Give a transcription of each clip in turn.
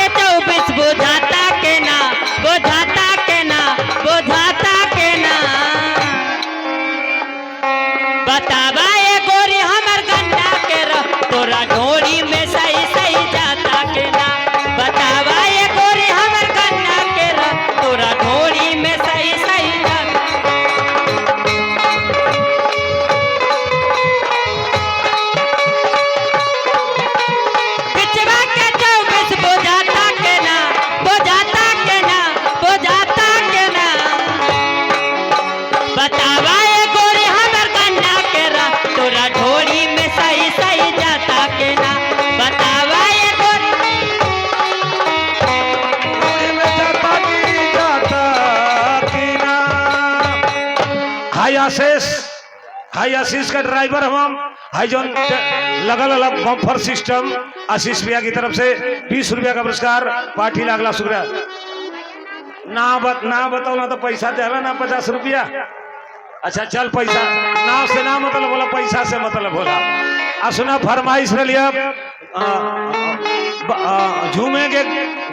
के 24 बुझाता के ना, बुझाता के ना, बुझाता के ना। बतावा ये गोरी हमर गन्ना के रह तोरा ढोली में सही सही जाता के ना। बतावा ये गोरी हमर गन्ना के रह तोरा ढोली में सही सही जाता। पिछवा के 24 बुझाता के ना, बुझाता के ना, बुझाता के ना। बतावा ये गोरी हमर गन्ना के रह तोरा ढोली में सही सही जाता के ना। बतावा ये गोरी में जाता की ना। हाई आशीष का ड्राइवर हम हाई जोन लगल अलग बम्फर सिस्टम आशीष भैया की तरफ से 20 रुपया का पुरस्कार पार्टी लागला शुक्रिया। ना बताओ ना तो पैसा देला ना 50 रुपया। अच्छा चल पैसा नाव से ना मतलब बोला, पैसा से मतलब बोला। सुना फरमाइश लिया झूमेंगे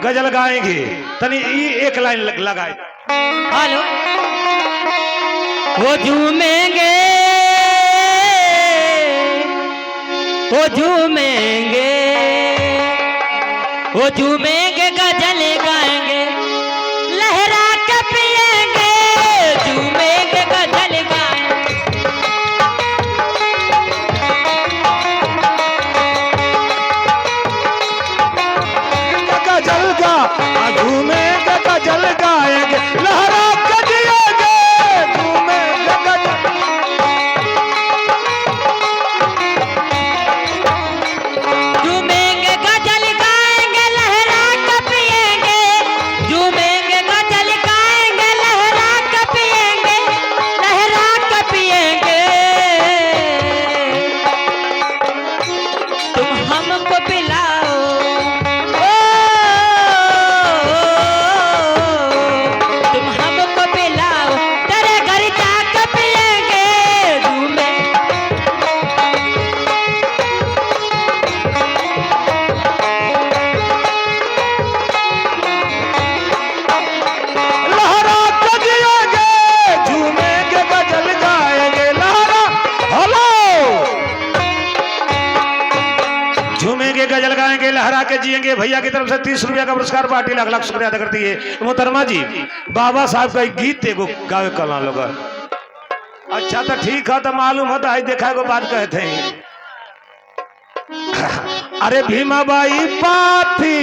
गजल गाएंगे तनी एक लाइन लगाए। हेलो वो झूमेंगे, वो झूमेंगे, वो झूमेंगे गजल गाएंगे लहरा के पिएंगे। झूमेंगे गजल गाएंगे गजल गा झूमेंगे गजल गाएंगे लहरा के जिएंगे। झूमेंगे गजल झूमेंगे गजल गाएंगे लहरा के पिएंगे। झूमेंगे गजल गाएंगे लहरा के पिएंगे, लहरा के पिएंगे। तुम हमको पिलाओ ओ, तुम हमको पिलाओ तेरे घर जाके पिएंगे। झूमे लहरा के जिएंगे। झूमेंगे गजल गाएंगे लहरा। हेलो झूमेंगे गजल गाएंगे लहरा के जिएंगे। भैया की तरफ से 30 रुपया का पुरस्कार पार्टी लाख लाख शुक्रिया अदा करती है। मोहतरमा जी बाबा साहब का एक गीत एगो गावे कला लोग। अच्छा तो ठीक है तो मालूम हो तो आई देखा को बात कहते हैं। अरे भीमा बाई पाथी